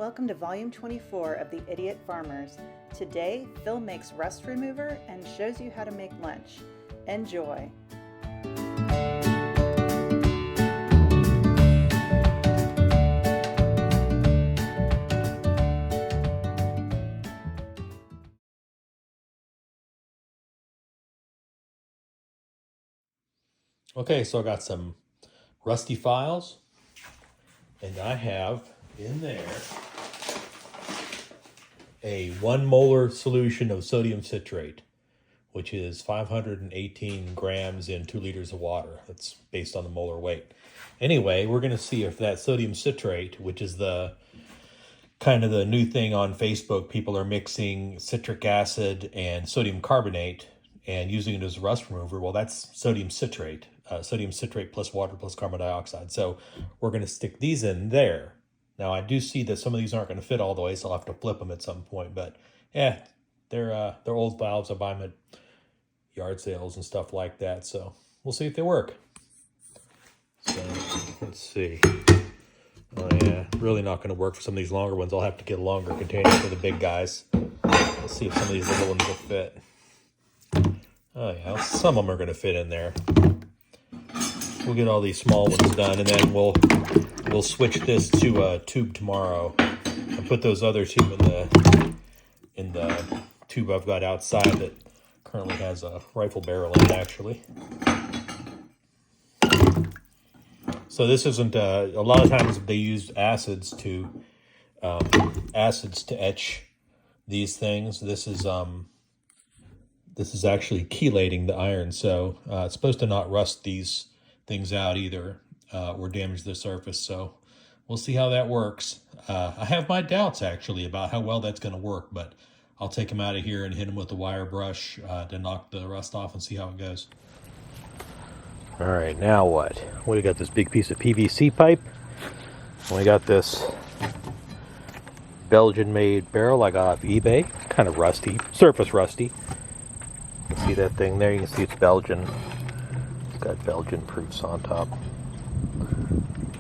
welcome to Volume 24 of The Idiot Farmers. Today, Phil makes rust remover and shows you how to make lunch. Enjoy! Okay, so I got some rusty files, and I have in there a 1 molar solution of sodium citrate, which is 518 grams in 2 liters of water. That's based on the molar weight. Anyway, we're going to see if that sodium citrate, which is the kind of the new thing on Facebook, people are mixing citric acid and sodium carbonate and using it as a rust remover. Well, that's sodium citrate plus water plus carbon dioxide. So we're going to stick these in there. Now, I do see that some of these aren't going to fit all the way, so I'll have to flip them at some point. But yeah, they're old valves. I buy them at yard sales and stuff like that. So we'll see if they work. So let's see. Oh yeah, really not going to work for some of these longer ones. I'll have to get a longer container for the big guys. Let's see if some of these little ones will fit. Oh yeah, some of them are going to fit in there. We'll get all these small ones done, and then we'll switch this to a tube tomorrow and put those other two in the tube I've got outside that currently has a rifle barrel in it, actually. So this isn't a lot of times they use acids to etch these things. This is actually chelating the iron, so it's supposed to not rust these things out either or damage the surface. So we'll see how that works. I have my doubts actually about how well that's going to work, but I'll take them out of here and hit them with the wire brush to knock the rust off and see how it goes. All right, now what? We got this big piece of PVC pipe. We got this Belgian-made barrel I got off eBay. Kind of rusty, surface rusty. You can see that thing there. You can see it's Belgian. It's got Belgian proofs on top.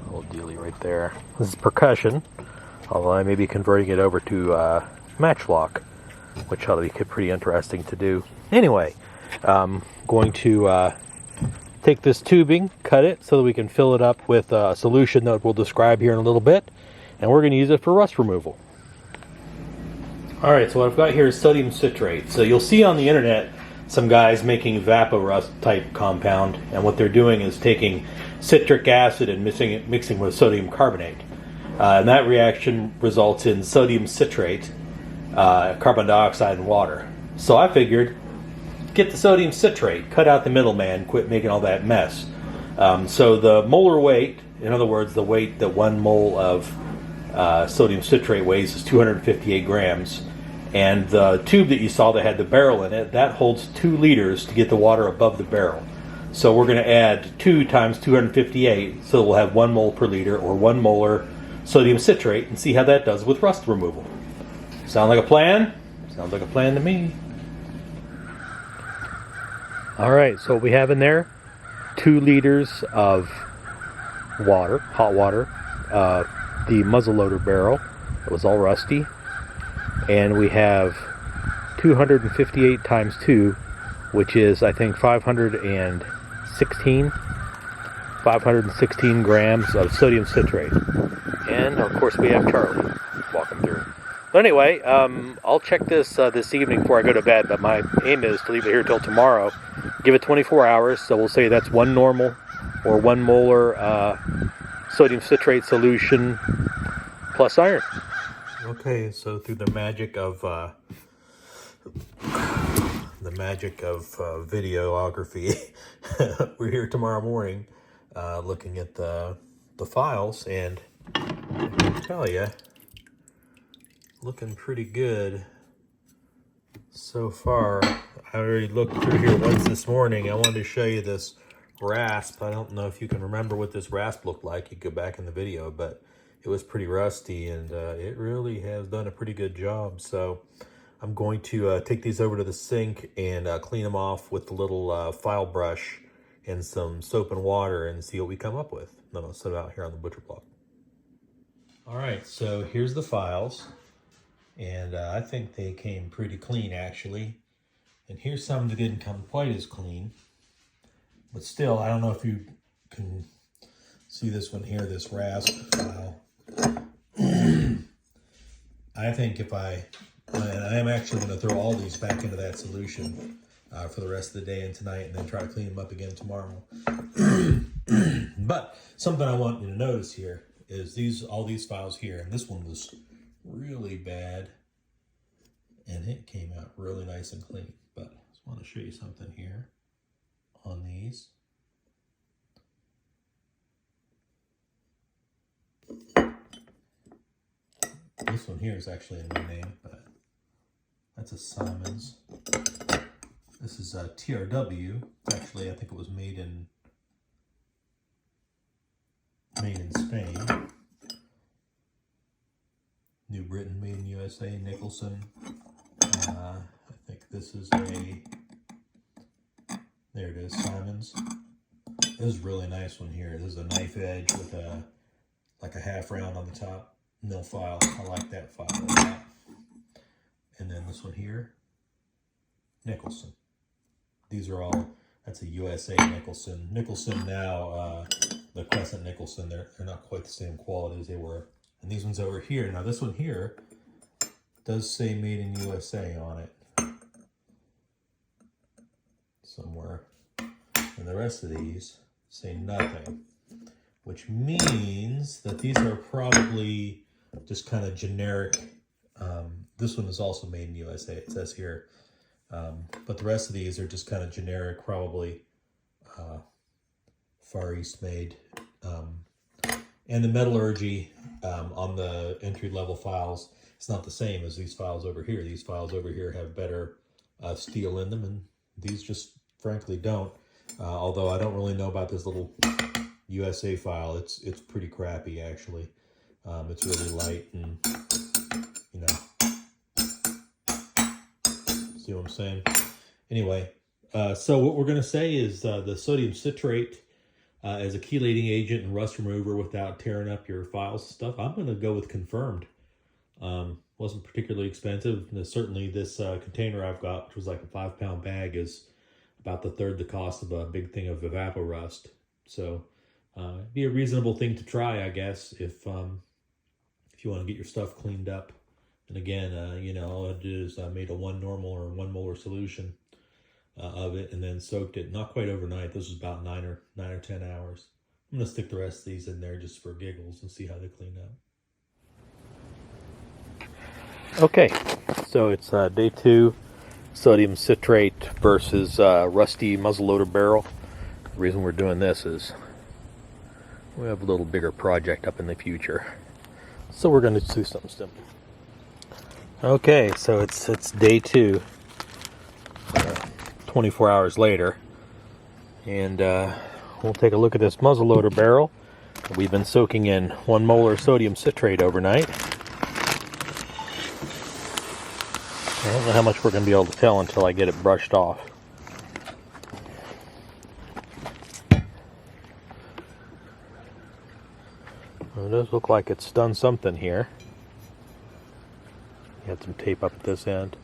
Little dealie right there. This is percussion, although I may be converting it over to matchlock, which ought to be pretty interesting to do. Anyway, going to take this tubing, cut it so that we can fill it up with a solution that we'll describe here in a little bit, and we're going to use it for rust removal. All right, so what I've got here is sodium citrate. So you'll see on the internet some guys making Vaporust type compound, and what they're doing is taking citric acid and mixing with sodium carbonate. And that reaction results in sodium citrate, carbon dioxide, and water. So I figured, get the sodium citrate, cut out the middleman, quit making all that mess. So the molar weight, in other words, the weight that 1 mole of sodium citrate weighs is 258 grams. And the tube that you saw that had the barrel in it, that holds 2 liters to get the water above the barrel. So we're going to add 2 times 258, so we'll have 1 mole per liter, or 1 molar sodium citrate, and see how that does with rust removal. Sound like a plan? Sounds like a plan to me. All right, so what we have in there, 2 liters of water, hot water, the muzzleloader barrel, it was all rusty, and we have 258 times 2, which is, I think, 516 grams of sodium citrate. And, of course, we have Charlie walking through. But anyway, I'll check this this evening before I go to bed, but my aim is to leave it here till tomorrow. Give it 24 hours, so we'll say that's 1 normal or 1 molar sodium citrate solution plus iron. Okay, so through the magic of videography, we're here tomorrow morning looking at the files, and I can tell you, looking pretty good so far. I already looked through here once this morning. I wanted to show you this rasp. I don't know if you can remember what this rasp looked like. You go back in the video, but it was pretty rusty, and it really has done a pretty good job. So I'm going to take these over to the sink and clean them off with the little file brush and some soap and water and see what we come up with. Then I'll set it out here on the butcher block. All right, so here's the files, and I think they came pretty clean actually. And here's some that didn't come quite as clean, but still, I don't know if you can see this one here, this RASP file. I think if I am actually going to throw all these back into that solution for the rest of the day and tonight, and then try to clean them up again tomorrow. But something I want you to notice here is all these files here, and this one was really bad, and it came out really nice and clean. But I just want to show you something here on these. This one here is actually a new name, but that's a Simons. This is a TRW. Actually, I think it was made in Spain. New Britain, made in USA. Nicholson. I think this is there it is, Simons. This is a really nice one here. This is a knife edge with like a half round on the top. Mill file. I like that file a lot. And then this one here, Nicholson. These are all, that's a USA Nicholson. Nicholson now, the Crescent Nicholson, they're not quite the same quality as they were. And these ones over here, now this one here does say made in USA on it somewhere. And the rest of these say nothing, which means that these are probably just kind of generic. This one is also made in USA, it says here. But the rest of these are just kind of generic, probably Far East made. And the metallurgy on the entry-level files, it's not the same as these files over here. These files over here have better steel in them, and these just frankly don't. Although I don't really know about this little USA file. It's pretty crappy, actually. It's really light, and you know, see what I'm saying? Anyway, so what we're going to say is the sodium citrate as a chelating agent and rust remover without tearing up your files and stuff, I'm going to go with Confirmed. Wasn't particularly expensive. Certainly this container I've got, which was like a 5-pound bag, is about the third the cost of a big thing of Evaporust. So it'd be a reasonable thing to try, I guess, if you want to get your stuff cleaned up. And again, you know, all I did is I made a 1 normal or 1 molar solution of it, and then soaked it not quite overnight. This was about 9 or 10 hours. I'm gonna stick the rest of these in there just for giggles and see how they clean up. Okay, so it's day 2, sodium citrate versus rusty muzzleloader barrel. The reason we're doing this is we have a little bigger project up in the future, so we're going to do something simple. Okay, so it's day 2, 24 hours later, and we'll take a look at this muzzleloader barrel. We've been soaking in 1 molar sodium citrate overnight. I don't know how much we're going to be able to tell until I get it brushed off. Well, it does look like it's done something here. Had some tape up at this end.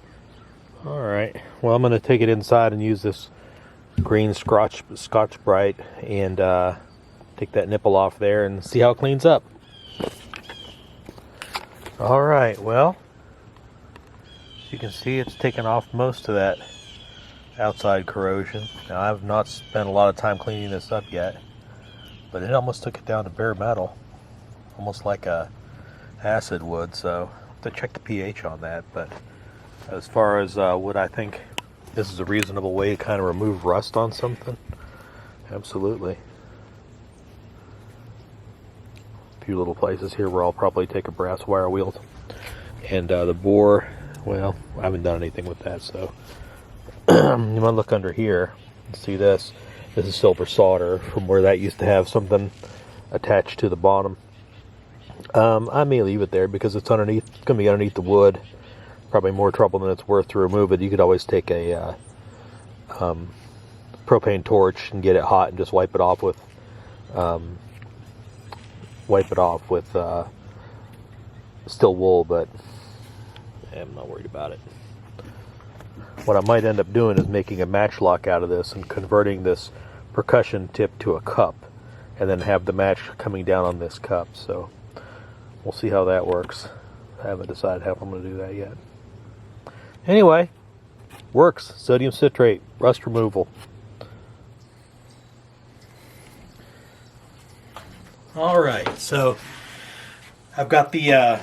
Alright, well, I'm going to take it inside and use this green Scotch-Brite and take that nipple off there and see how it cleans up. Alright, well, as you can see, it's taken off most of that outside corrosion. Now, I've not spent a lot of time cleaning this up yet, but it almost took it down to bare metal, almost like a acid would, so I have to check the pH on that. But as far as would I think this is a reasonable way to kind of remove rust on something? Absolutely. A few little places here where I'll probably take a brass wire wheel. And the bore, well, I haven't done anything with that, so you want to look under here and see this. This is silver solder from where that used to have something attached to the bottom. I may leave it there because it's underneath. It's going to be underneath the wood. Probably more trouble than it's worth to remove it. You could always take a propane torch and get it hot and just wipe it off with still wool, but I'm not worried about it. What I might end up doing is making a matchlock out of this and converting this percussion tip to a cup, and then have the match coming down on this cup. So we'll see how that works. I haven't decided how I'm going to do that yet. Anyway, works. Sodium citrate, rust removal. All right, so I've got the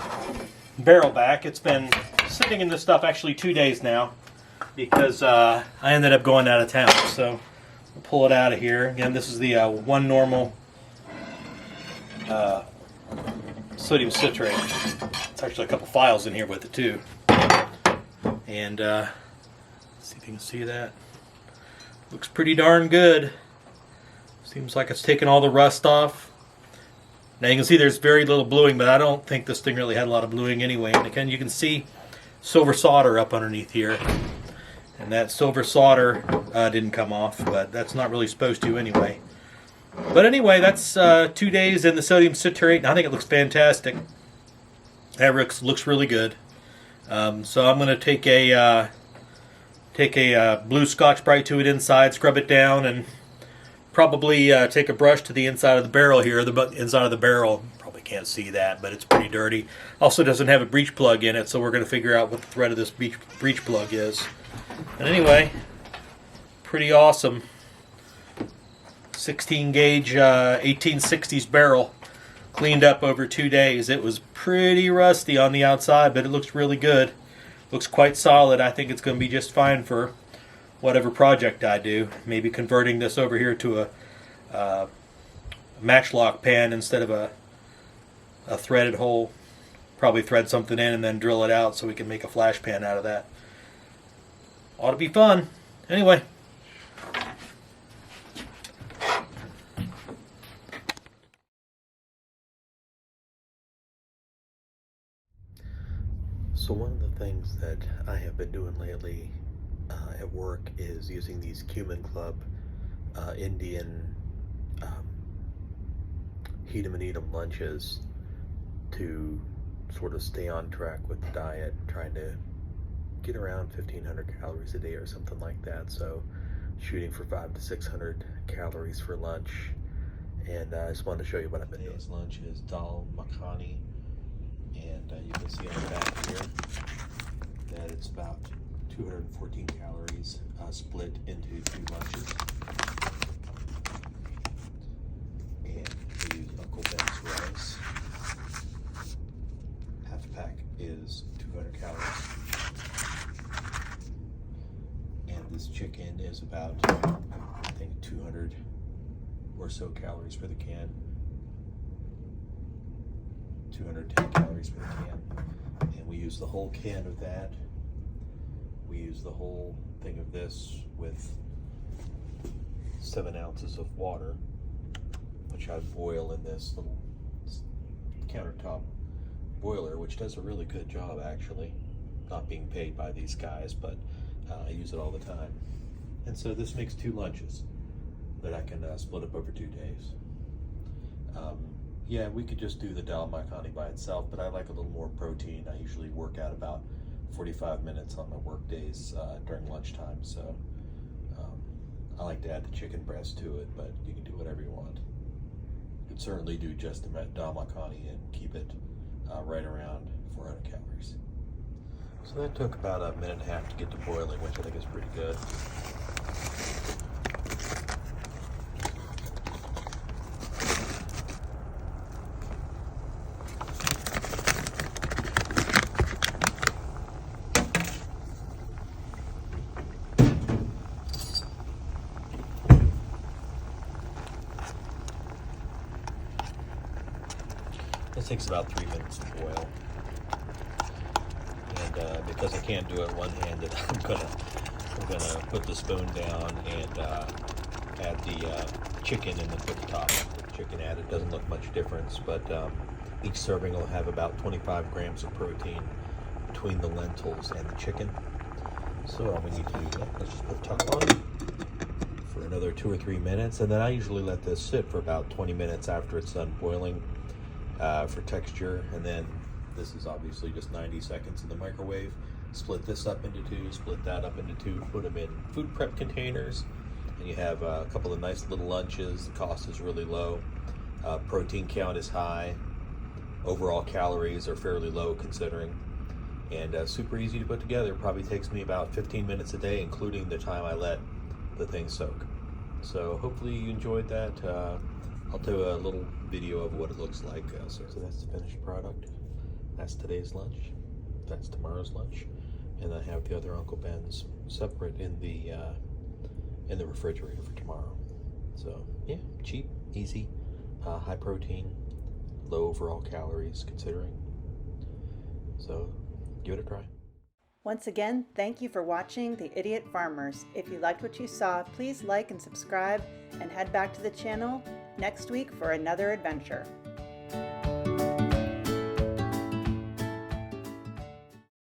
barrel back. It's been sitting in this stuff actually 2 days now because I ended up going out of town. So I'll pull it out of here. Again, this is the one normal sodium citrate. It's actually a couple files in here with it too. And see if you can see that. Looks pretty darn good. Seems like it's taken all the rust off. Now you can see there's very little bluing, but I don't think this thing really had a lot of bluing anyway. And again, you can see silver solder up underneath here. And that silver solder didn't come off, but that's not really supposed to anyway. But anyway, that's 2 days in the sodium citrate, and I think it looks fantastic. That looks really good. So I'm going to take a blue Scotch-Brite to it inside, scrub it down, and probably take a brush to the inside of the barrel here. The inside of the barrel, probably can't see that, but it's pretty dirty. Also doesn't have a breech plug in it, so we're going to figure out what the thread of this breech plug is. And anyway, pretty awesome. 16 gauge 1860s barrel, cleaned up over 2 days. It was pretty rusty on the outside, but it looks really good. Looks quite solid. I think it's going to be just fine for whatever project I do. Maybe converting this over here to a matchlock pan instead of a threaded hole. Probably thread something in and then drill it out so we can make a flash pan out of that. Ought to be fun. Anyway. So one of the things that I have been doing lately at work is using these Cumin Club Indian heat 'em and eat 'em lunches to sort of stay on track with the diet, trying to get around 1,500 calories a day or something like that. So shooting for 500 to 600 calories for lunch. And I just wanted to show you what I've been doing. Today's lunch is dal makhani. And you can see on the back here that it's about 214 calories split into 2 lunches. And we use Uncle Ben's rice. Half a pack is 200 calories. And this chicken is about, I think, 200 or so calories for the can. 210 calories per can, and we use the whole can of that. We use the whole thing of this with 7 ounces of water, which I boil in this little countertop boiler, which does a really good job actually. Not being paid by these guys, but I use it all the time. And so this makes 2 lunches that I can split up over 2 days. Yeah, we could just do the dal makhani by itself, but I like a little more protein. I usually work out about 45 minutes on my work days during lunchtime, so I like to add the chicken breast to it, but you can do whatever you want. You could certainly do just the dal makhani and keep it right around 400 calories. So that took about a minute and a half to get to boiling, which I think is pretty good. This takes about 3 minutes to boil, and because I can't do it one-handed, I'm gonna put the spoon down and add the chicken, and then put the top of the chicken at it. Doesn't look much difference, but each serving will have about 25 grams of protein between the lentils and the chicken. So all we need to do, let's just put a top on for another 2 or 3 minutes, and then I usually let this sit for about 20 minutes after it's done boiling. For texture, and then This is obviously just 90 seconds in the microwave. Split this up into two, split that up into two, put them in food prep containers, and you have a couple of nice little lunches. The cost is really low. Protein count is high. Overall calories are fairly low considering. And super easy to put together. Probably takes me about 15 minutes a day, including the time I let the thing soak. So hopefully you enjoyed that. I'll do a little video of what it looks like. So that's the finished product. That's today's lunch. That's tomorrow's lunch. And I have the other Uncle Ben's separate in the refrigerator for tomorrow. So yeah, cheap, easy, high protein, low overall calories considering. So give it a try. Once again, thank you for watching The Idiot Farmers. If you liked what you saw, please like and subscribe, and head back to the channel next week for another adventure.